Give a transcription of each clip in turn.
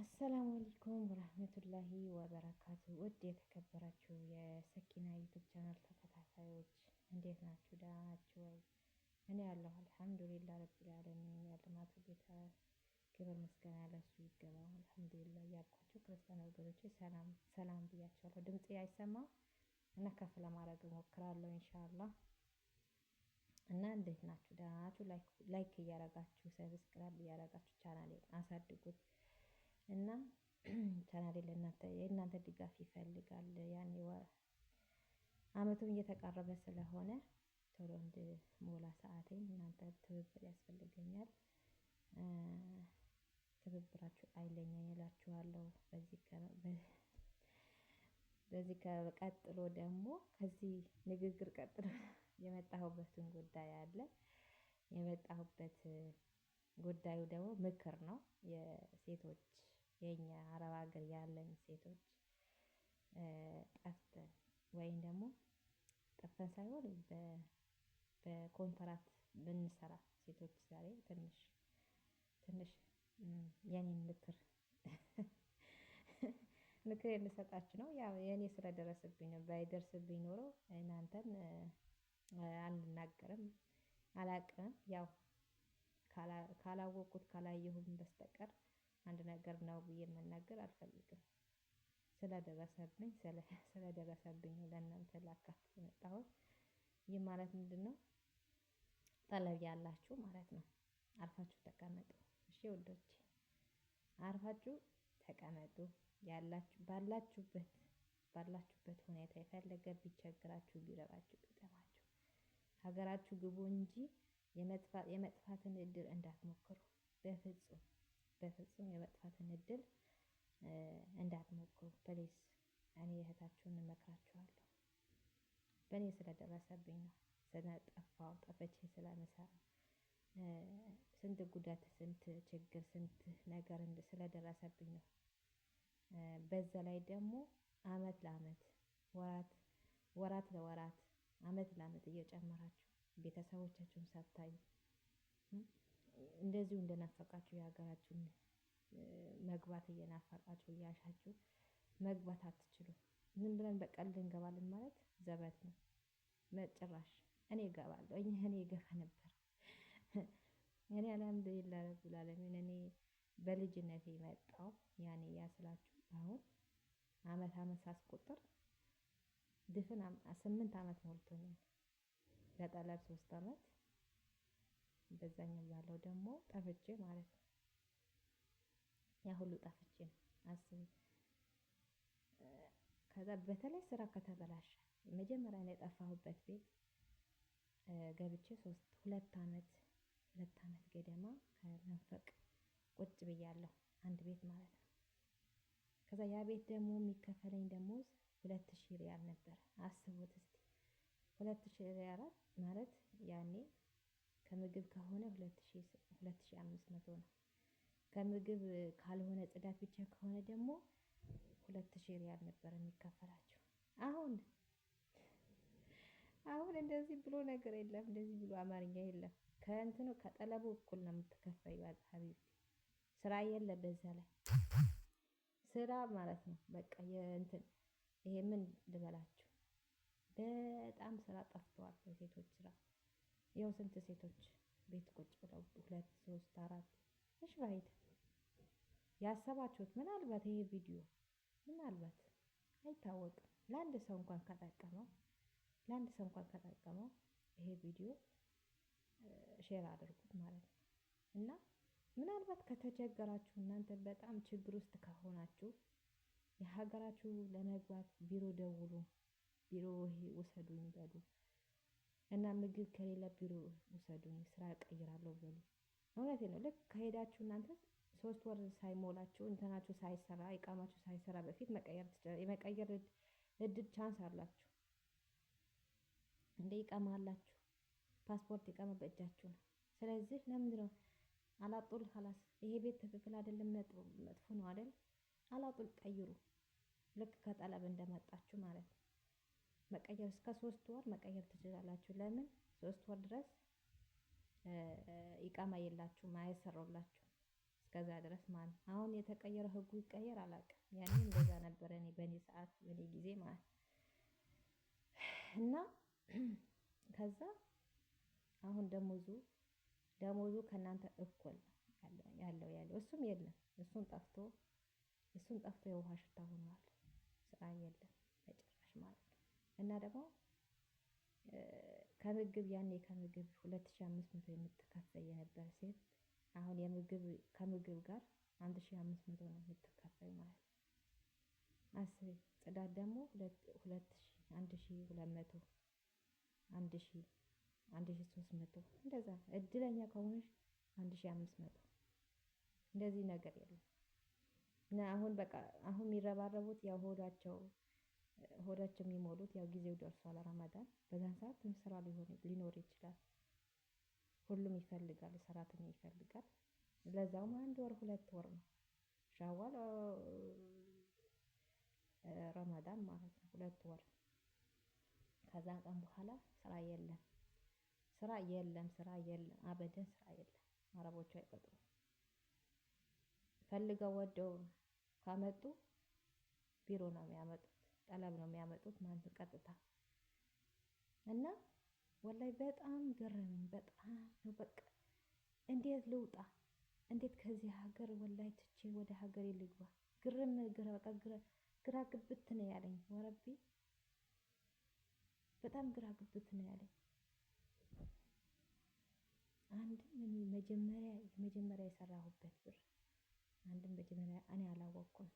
አሰላሙ አለይኩም ወራህመቱላሂ ወበረካቱ። ውድ የተከበራችሁ የሰኪና ዩቱብ ቻናል ተከታታዮች እንዴት ናችሁ? ደህና ናችሁ ወይ? እኔ ያለሁ አልሐምዱሊላህ ረቢል ዓለሚን። የዓለማቱ ጌታ ክብር ምስጋና ለሱ ይገባው። አልሐምዱሊላህ እያልኳችሁ ክርስቲያን ወገኖቼ ሰላም ሰላም ብያቸዋለሁ። ድምፄ አይሰማም እና ከፍ ለማድረግ እሞክራለሁ ኢንሻአላህ። እና እንዴት ናችሁ? ደህና ናችሁ? ላይክ እያረጋችሁ ሰብስክራይብ እያረጋችሁ ቻናሌን አሳድጉት እና ቻናሌ ለእናንተ የእናንተ ድጋፍ ይፈልጋል። ያኔ አመቱም እየተቃረበ ስለሆነ ቶሎ እንድሞላ ሰአቴን እናንተ ትብብር ያስፈልገኛል። ትብብራችሁ አይለኝም እላችኋለሁ። በዚህ ከቀጥሎ ደግሞ ከዚህ ንግግር ቀጥሎ የመጣሁበትን ጉዳይ አለ። የመጣሁበት ጉዳዩ ደግሞ ምክር ነው። የሴቶች የኛ አረብ ሀገር ያለን ሴቶች ጠፍተን ወይም ደግሞ ጠፍተን ሳይሆን በኮንትራት ብንሰራ ሴቶች ዛሬ ትንሽ የኔን ምክር ልሰጣችሁ ነው። ያው የኔ ስለደረሰብኝ ነው። ባይደርስብኝ ኖሮ እናንተን አልናገርም አላቅም። ያው ካላወቁት ካላየሁም በስተቀር አንድ ነገር ነው ብዬ መናገር አልፈልግም። ስለደረሰብኝ ነው ለእናንተ ላካፍል የመጣሁት። ይህ ማለት ምንድነው? ጠለብ ያላችሁ ማለት ነው። አርፋችሁ ተቀመጡ። እሺ ውዶቼ አርፋችሁ ተቀመጡ። ባላችሁበት ሁኔታ የፈለገ ቢቸግራችሁ ቢረባችሁ ቢጠማችሁ ሀገራችሁ ግቡ እንጂ የመጥፋትን እድል እንዳትሞክሩ። በፍጹም የመጥፋትን እድል እንዳትሞክሩ ፕሊስ። እኔ እህታችሁን እመክራችኋለሁ። በእኔ ስለደረሰብኝ ነው። ስለጠፋው ጠፍቼ ስለምሰራ ስንት ጉዳት ስንት ችግር ስንት ነገር ስለደረሰብኝ ነው። በዛ ላይ ደግሞ አመት ለአመት ወራት ለወራት አመት ለአመት እየጨመራችሁ ቤተሰቦቻችሁን ሳታዩ እንደዚሁ እንደናፈቃችሁ የሀገራችሁን መግባት እየናፈቃችሁ እያሻችሁ መግባት አትችሉም። ዝም ብለን በቀልድ እንገባለን ማለት ዘበት ነው። ጭራሽ እኔ እገባለሁ እኔ እገባ ነበር። እኔ አልሐምዱሊላህ ረቢል ዓለሚን እኔ በልጅነቴ መጣሁ። ያኔ ያስላችሁ አሁን አመት ሳስቆጥር ድፍን 8 አመት ሞልቶኛል። በጠለብ 3 አመት በዛኛው ያለው ደግሞ ጠፍቼ ማለት ነው። ያ ሁሉ ጠፍቼ ነው አስቡ። ከዛ በተለይ ስራ ከተበላሸ መጀመሪያ ነው የጠፋሁበት ቤት ገብቼ 2 አመት ገደማ ከመንፈቅ ቁጭ ብያለሁ። አንድ ቤት ማለት ነው። ከዛ ያ ቤት ደግሞ የሚከፈለኝ ደሞዝ 2000 ሪያል ነበር። አስቡት እስቲ 2000 ሪያል ማለት ያኔ ከምግብ ከሆነ 2500 ነው። ከምግብ ካልሆነ ጽዳት ብቻ ከሆነ ደግሞ 2000 ሪያል ነበር የሚከፈላቸው። አሁን እንደዚህ ብሎ ነገር የለም። እንደዚህ ብሎ አማርኛ የለም። ከእንትኑ ከጠለቡ እኩል ነው የምትከፈይው ሀቢብቲ። ስራ የለ በዛ ላይ ስራ ማለት ነው። በቃ ይሄ ምን ልበላችሁ፣ በጣም ስራ ጠፍተዋል። የሴቶች ስራ ይኸው ስንት ሴቶች ቤት ቁጭ ብለው 2 3 4 እሺ ባይት ያሰባችሁት ምናልባት ይሄ ቪዲዮ ምናልባት አይታወቅም ለአንድ ሰው እንኳን ከጠቀመው ይሄ ቪዲዮ ሼር አድርጉት ማለት ነው። እና ምናልባት ከተቸገራችሁ እናንተ በጣም ችግር ውስጥ ከሆናችሁ የሀገራችሁ ለመግባት ቢሮ ደውሉ። ቢሮ ውሰዱኝ በሉ እና ምግብ ከሌለ ቢሮ ውሰዱኝ ስራ እቀይራለሁ በሉ። እውነቴን ነው። ልክ ከሄዳችሁ እናንተ 3 ወር ሳይሞላችሁ እንትናችሁ ሳይሰራ ኢቃማችሁ ሳይሰራ በፊት የመቀየር እድል ቻንስ አላችሁ። እንደ ኢቃማ አላችሁ። ፓስፖርት ኢቃማ በእጃችሁ ነው። ስለዚህ ለምንድነው አላጡል ኸላስ ይሄ ቤት ትክክል አይደለም መጥፎ ነው አይደል? አላጡል ቀይሩ። ልክ ከጠለብ እንደመጣችሁ ማለት ነው። መቀየር እስከ 3 ወር መቀየር ትችላላችሁ። ለምን 3 ወር ድረስ ኢቃማ የላችሁም አይሰራላችሁም። እስከዛ ድረስ ማለት ነው። አሁን የተቀየረ ህጉ ይቀየር አላውቅም። ያኔ እንደዛ ነበረ እኔ በእኔ ሰዓት በእኔ ጊዜ ማለት እና ከዛ አሁን ደሞዙ ከእናንተ እኩል ያለው እሱም የለም። እሱን ጠፍቶ የውሃ ሽታ ሆኗል። ስራ የለም በጭራሽ ማለት ነው። እና ደግሞ ከምግብ 2500 የምትከፈይ የነበረ ሴት አሁን ከምግብ ጋር 1500 ነው የምትከፈይ ማለት ነው። አስቢ። ጽዳት ደግሞ 1200 1300 እንደዛ እድለኛ ከሆነሽ 1500 እንደዚህ ነገር የለም። እና አሁን በቃ አሁን የሚረባረቡት ያው ሆዳቸው የሚሞሉት ያው ጊዜው ደርሷል ረመዳን በዛን ሰዓት ስራ ሊኖር ይችላል። ሁሉም ይፈልጋል ሰራተኛ ይፈልጋል። ለዛውም 1 ወር 2 ወር ነው ሻዋል ረመዳን ማለት ነው 2 ወር። ከዛ ቀን በኋላ ስራ የለም አበደን ስራ የለም። አረቦቹ አይቀጥሩም። ፈልገው ወደው ካመጡ ቢሮ ነው የሚያመጡት ጠለብ ነው የሚያመጡት ማለት ነው ቀጥታ። እና ወላሂ በጣም ገረመኝ በጣም ነው በቃ እንዴት ልውጣ? እንዴት ከዚህ ሀገር ወላሂ ትቼ ወደ ሀገሬ ልግባ? ግራ ግብት ነው ያለኝ ወረቢ በጣም ግራ ግብት ነው ያለኝ። እኔ የመጀመሪያ የሰራሁበት ብር መጀመሪያ እኔ አላወቅኩም።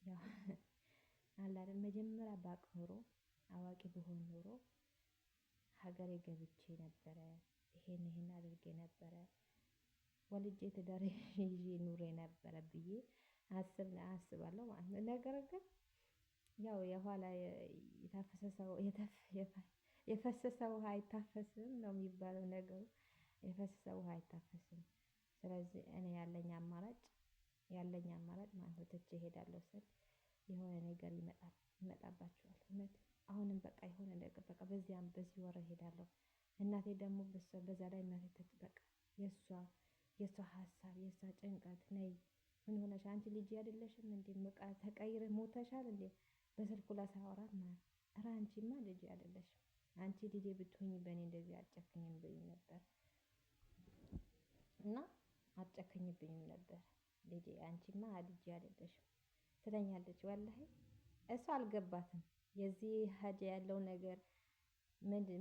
ያው አለ አይደል መጀመሪያ ባቅ ኖሮ አዋቂ ብሆን ኖሮ ሀገሬ ገብቼ ነበረ። ይሄን አድርጌ ነበረ። ወልጄ ትዳር ይዤ ኑሬ ነበረ ብዬ አስባለሁ ማለት ነው። ነገር ግን ያው የኋላ የፈሰሰ ውሃ አይታፈስም ነው የሚባለው ነገሩ። የፈሰሰ ውሃ አይታፈስም። ስለዚህ እኔ ያለኝ አማራጭ ማለት ነው ትቼ እሄዳለሁ ስል የሆነ ነገር ይመጣባቸዋል። እውነት አሁንም በቃ የሆነ ነገር በቃ በዚህ ወር እሄዳለሁ። እናቴ ደግሞ በዛ ላይ እናቴ በቃ የሷ ሀሳብ የሷ ጭንቀት ነይ ምን ሆነሽ አንቺ ልጅ አይደለሽም እንዴ? በቃ ተቀይረሽ ሞተሻል እንዴ? በስልኩ ላይ ሳወራት ማለት ኧረ አንቺማ ልጄ አይደለሽም። አንቺ ልጄ ብትሆኚ በእኔ እንደዚህ አትጨክኝም ብሎኝ ነበር። እና አትጨክኝብኝም ነበር ልጄ አንቺማ ልጄ አይደለሽም ትለኛለች። ወላሂ እሷ አልገባትም የዚህ ሀጃ ያለው ነገር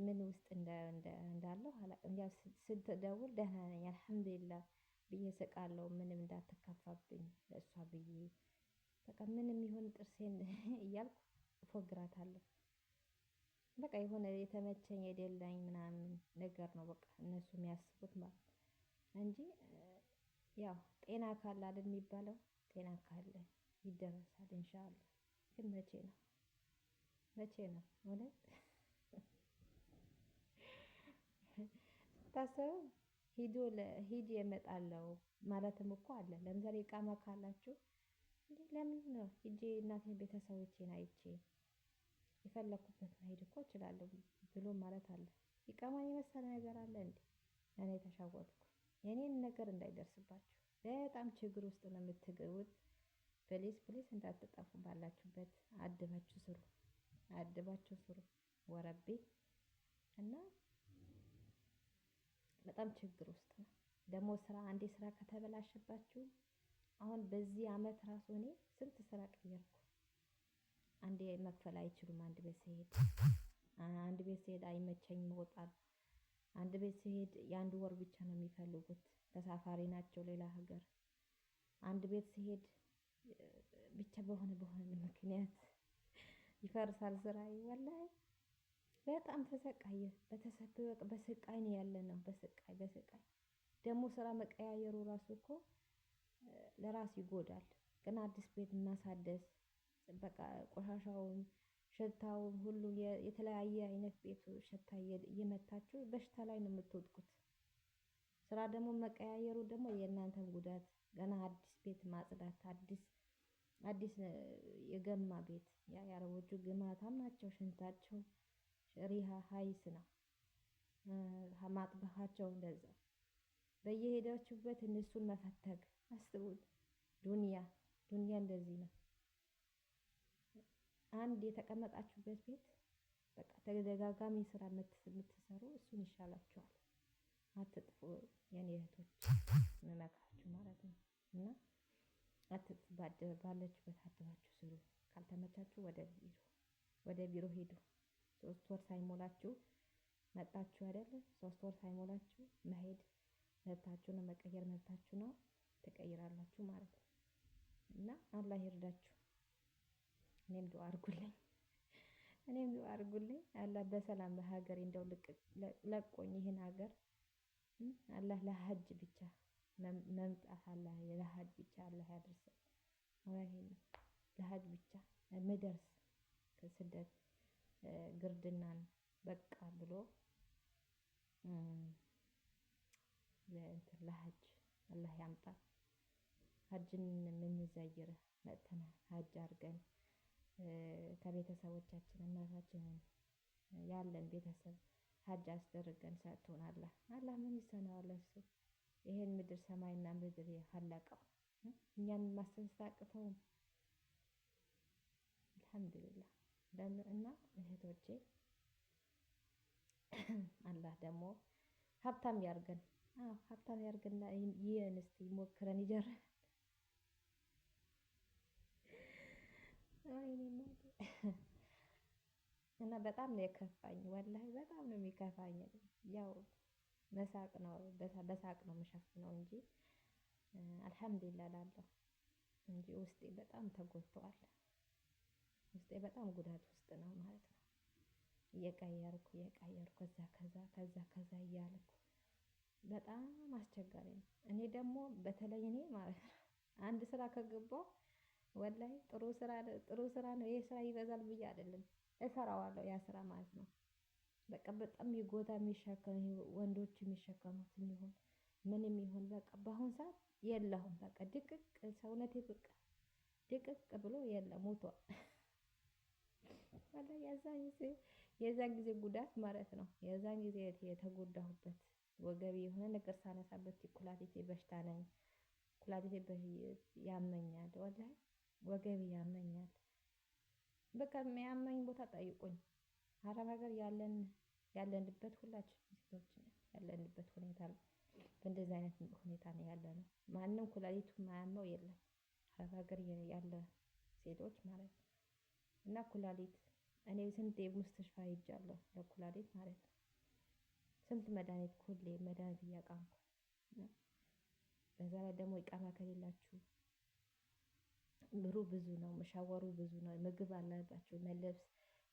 ምን ውስጥ እንዳለው አላውቅም። ያው ስትደውል ደህና ነኝ አልሐምዱሊላህ ብዬ እስቃለሁ። ምንም እንዳትከፋብኝ ለእሷ ብዬ በቃ ምንም ይሁን ጥርሴን እያልኩ እፎግራታለሁ። በቃ የሆነ የተመቸኝ የደላኝ ምናምን ነገር ነው በቃ እነሱ የሚያስቡት ማለት ነው። እንጂ ያው ጤና ካለ አይደል የሚባለው ጤና ካለ ይደረሳል ኢንሻአላህ። ግን መቼ ነው እውነት ስታስበው ሂድ እመጣለሁ ማለትም እኮ አለ። ለምሳሌ ኢቃማ ካላችሁ እንዴ ለምንድን ነው ሂጄ እናቴን ቤተሰቦቼን አይቼ የፈለኩበት መሄድ እኮ እችላለሁ ብሎ ማለት አለ። ኢቃማን የመሰለ ነገር አለ እንዴ? እኔ ተሸወድኩ። የኔን ነገር እንዳይደርስባችሁ በጣም ችግር ውስጥ ነው የምትገቡት። ፕሊስ እንዳትጠፉ ባላችሁበት አድባችሁ ስሩ ወረቤ። እና በጣም ችግር ውስጥ ነው ደግሞ አንዴ ስራ ከተበላሸባችሁ አሁን በዚህ አመት ራሱ እኔ ስንት ስራ ቀየርኩ። አንዴ መክፈል አይችሉም አንድ ቤት ስሄድ አይመቸኝም እወጣለሁ። አንድ ቤት ስሄድ የአንድ ወር ብቻ ነው የሚፈልጉት ተሳፋሪ ናቸው ሌላ ሀገር። አንድ ቤት ስሄድ ብቻ በሆነ ምክንያት ይፈርሳል ስራዬ ወላሂ በጣም ተሰቃየን በስቃይ ነው ያለነው በስቃይ ደግሞ ስራ መቀያየሩ ራሱ እኮ ለራስ ይጎዳል። ግን አዲስ ቤት ማሳደስ በቃ ቆሻሻውን ሽታውን ሁሉ የተለያየ አይነት ቤቱ ሽታ እየመታችሁ በሽታ ላይ ነው የምትወድቁት። ስራ ደግሞ መቀያየሩ ደግሞ የእናንተን ጉዳት ገና አዲስ ቤት ማጽዳት አዲስ የገማ ቤት የአረቦቹ ግማታም ናቸው ሽንታቸው ሪሃ ሀይስ ነው። ማጥበቃቸው እንደዛው በየሄዳችሁበት እነሱን መፈተግ አስቡት። ዱንያ ዱንያ እንደዚህ ነው። አንድ የተቀመጣችሁበት ቤት በቃ ተደጋጋሚ ስራ የምትሰሩ እሱን ይሻላችኋል። አትጥፉ የኔ እህቶች መመክራችሁ ማለት ነው። እና አትጥፉ፣ ባለችበት አድባችሁ ስሩ። ካልተመቻችሁ ወደ ቢሮ ሄዱ። 3 ወር ሳይሞላችሁ መጣችሁ አይደለ? 3 ወር ሳይሞላችሁ መሄድ መብታችሁ ነው። መቀየር መብታችሁ ነው። ትቀይራላችሁ ማለት ነው። እና አላህ ይርዳችሁ። እኔም ዱአ አድርጉልኝ። አላህ በሰላም በሀገሬ እንደው ለቆኝ ይህን ሀገር አላህ ለሀጅ ብቻ መምጣት አላህ ለሀጅ ብቻ አላህ ያድርሰን። እውነቴን ነው። ለሀጅ ብቻ ምደርስ ከስደት ግርድናን በቃ ብሎ ለሀጅ አላህ ያምጣ። ሀጅን የምንዘይር መጥተን ሀጅ አድርገን ከቤተሰቦቻችን እናታችንን ያለን ቤተሰብ ሀጅ አስደርገን ሰጥቶን አላህ ምን ይሰናዋል እሱ። ይሄን ምድር ሰማይና ምድር ያለቀው እኛን ማስተንሳቅተውም አልሐምዱሊላህ። እና እህቶቼ አላህ ደግሞ ሀብታም ያርገን። ሀብታም ያርገንና ይህን እስቲ ሞክረን ይጀረን። እና በጣም ነው የከፋኝ፣ ወላሂ በጣም ነው የሚከፋኝ። ያው በሳቅ ነው የምሸፍነው እንጂ አልሐምዱሊላህ እላለሁ እንጂ ውስጤ በጣም ተጎድቷል። ውስጤ በጣም ጉዳት ውስጥ ነው ማለት ነው። እየቀየርኩ ከዛ እያልኩ በጣም አስቸጋሪ ነው። እኔ ደግሞ በተለይ እኔ ማለት ነው አንድ ስራ ከገባሁ ወላሂ ጥሩ ስራ ነው ይሄ ስራ ይበዛል ብዬ አይደለም እሰራዋለሁ። ያ ስራ ማለት ነው በቃ በጣም የሚጎዳ የሚሸከም ወንዶች የሚሸከሙት ይሁን ምንም ይሁን በቃ በአሁን ሰዓት የለሁም። በቃ ድቅቅ ሰውነቴ በቃ ድቅቅ ብሎ የለም ሞቷል። ወላሂ የዛን ጊዜ ጉዳት ማለት ነው። የዛን ጊዜ የተጎዳሁበት ወገቤ የሆነ ነገር ሳነሳበት ኩላሊቴ በሽታ ነኝ። ኩላሊቴ ያመኛል፣ ወላሂ ወገቤ ያመኛል። በቃ የሚያመኝ ቦታ ጠይቁኝ። አረብ ሀገር ያለንበት ሁላችን ሴቶች ያለንበት ሁኔታ ነው። በእንደዚህ አይነት ሁኔታ ነው ያለነው። ማንም ኩላሊቱ የማያመው የለም አረብ ሀገር ያለ ሴቶች ማለት ነው። እና ኩላሊት እኔ ስንት ሙስተሽፋ ሄጃለሁ ለኩላሊት ማለት ነው። ስንት መድኃኒት መድኃኒት እያቃምኩ በዛ ላይ ደግሞ ኢቃማ ከሌላችሁ ብሩ ብዙ ነው፣ መሻወሩ ብዙ ነው፣ ምግብ አለባችሁ፣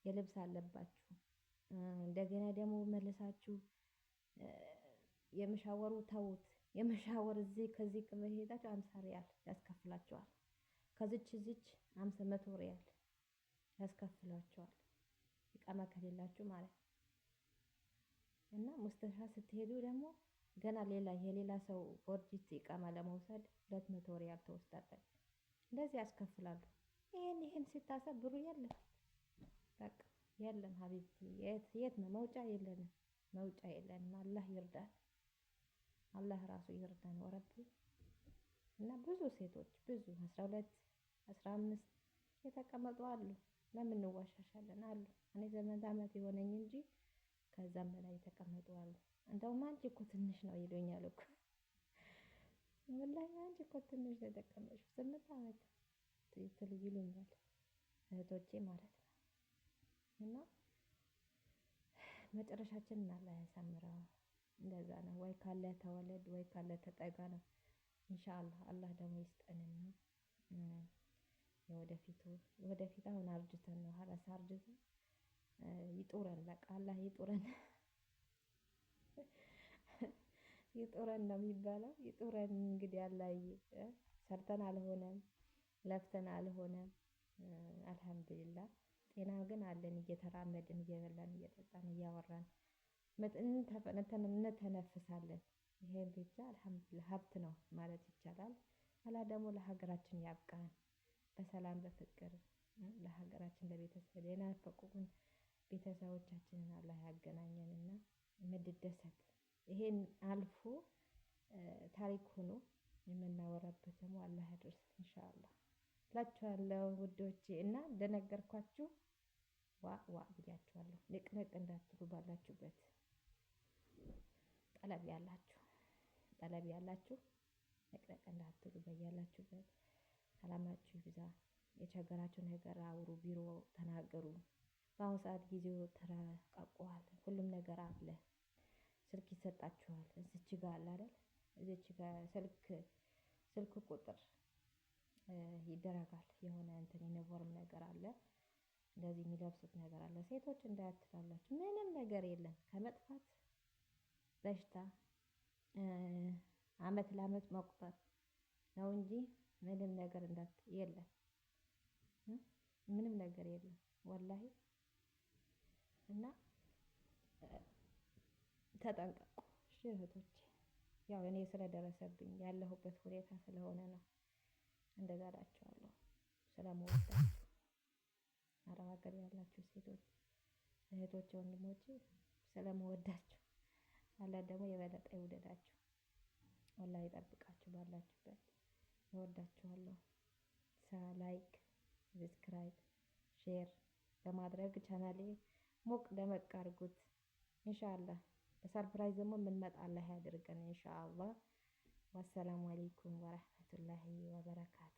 የልብስ አለባችሁ። እንደገና ደግሞ መልሳችሁ የመሻወሩ ተውት። የመሻወር ከዚህ ከመሄዳችሁ 50 ሪያል ያስከፍላችኋል። ከዚች 100 ሪያል ያስከፍላችኋል ኢቃማ ከሌላችሁ ማለት ነው። እና ሙስተሻ ስትሄዱ ደግሞ ገና የሌላ ሰው ፎርጂት ኢቃማ ለመውሰድ 200 ሪያል ትወስዳላችሁ። እንደዚህ ያስከፍላሉ። ይሄን ሲታሰብ ብሩ የለም፣ በቃ የለም ሀቢብቲ። የት ነው መውጫ? የለንም። አላህ ይርዳን፣ አላህ ራሱ ይርዳን ወረቢ። እና ብዙ ሴቶች 12 15 የተቀመጡ አሉ። ለምን እንዋሻሻለን? አሉ። እኔ 8 ዓመት የሆነኝ እንጂ ከዛም በላይ የተቀመጡ አሉ። እንደውም አንቺ እኮ ትንሽ ነው ይሉኛል እኮ ወላሂ አንቺ እኮ ትንሽ ነው የተቀመጥሽው 8 ዓመት ይሉኛል እህቶቼ ማለት ነው። እና መጨረሻችንን አላህ ያሳምረው። እንደዛ ነው። ወይ ካለ ተወለድ ወይ ካለ ተጠጋ ነው። ኢንሻአላህ አላህ ደግሞ ይስጠንና ወደፊት አሁን አርጅተን ነው ሀላስ አርጅተን ይጡረን። በቃ አላህ ይጡረን። ይጡረን ነው የሚባለው። ይጡረን እንግዲህ አላህ ሰርተን አልሆነም፣ ለፍተን አልሆነም። አልሐምዱሊላህ ጤና ግን አለን። እየተራመድን እየበላን እየጠጣን እያወራን እንተነፍሳለን። ይሄን ብቻ አልሐምዱሊላህ ሀብት ነው ማለት ይቻላል። አላህ ደግሞ ለሀገራችን ያብቃን። በሰላም በፍቅር ለሀገራችን ለቤተሰብ የናፈቁን ቤተሰቦቻችንን አላህ ያገናኘንና እንድደሰት። ይሄን አልፎ ታሪክ ሆኖ የምናወራበት ደግሞ አላህ ያድርስ ኢንሻአላህ እላችኋለሁ ውዶቼ። እና እንደነገርኳችሁ ዋ ዋ ብያችኋለሁ። ንቅንቅ እንዳትሉ ባላችሁበት ጠለብ ያላችሁ ንቅንቅ እንዳትሉ በያላችሁበት ሰላማችሁ ይብዛ። የቸገራችሁ ነገር አውሩ፣ ቢሮ ተናገሩ። በአሁኑ ሰዓት ጊዜው ተራቃቋል። ሁሉም ነገር አለ። ስልክ ይሰጣችኋል። እዚች ጋር አለ አይደል? እዚች ጋር ስልክ ቁጥር ይደረጋል። የሆነ እንትን ዩኒፎርም ነገር አለ። እንደዚህ የሚለብሱት ነገር አለ። ሴቶች እንዳያትላላችሁ ምንም ነገር የለም ከመጥፋት በሽታ አመት ለአመት መቁጠር ነው እንጂ ምንም ነገር የለም። ምንም ነገር የለም ወላሂ። እና ተጠንቀቁ እሺ እህቶቼ። ያው እኔ ስለደረሰብኝ ያለሁበት ሁኔታ ስለሆነ ነው እንደዛ እላችኋለሁ። ስለምወዳችሁ አረብ ሀገር ያላችሁ ሴቶች እህቶቼ፣ ወንድሞቼ ስለምወዳችሁ አላህ ደግሞ የበለጠ ይውደዳችሁ። አላህ ይጠብቃችሁ ባላችሁበት። እወዳችኋለሁ። ላይክ፣ ሰብስክራይብ፣ ሼር በማድረግ ቻናሌ ሞቅ ደመቅ አድርጉት ኢንሻአላህ። በሰርፕራይዝ ደግሞ የምንመጣ አላህ ያድርገን ኢንሻአላህ። ወሰላሙ አለይኩም ወራህመቱላሂ ወበረካቱ።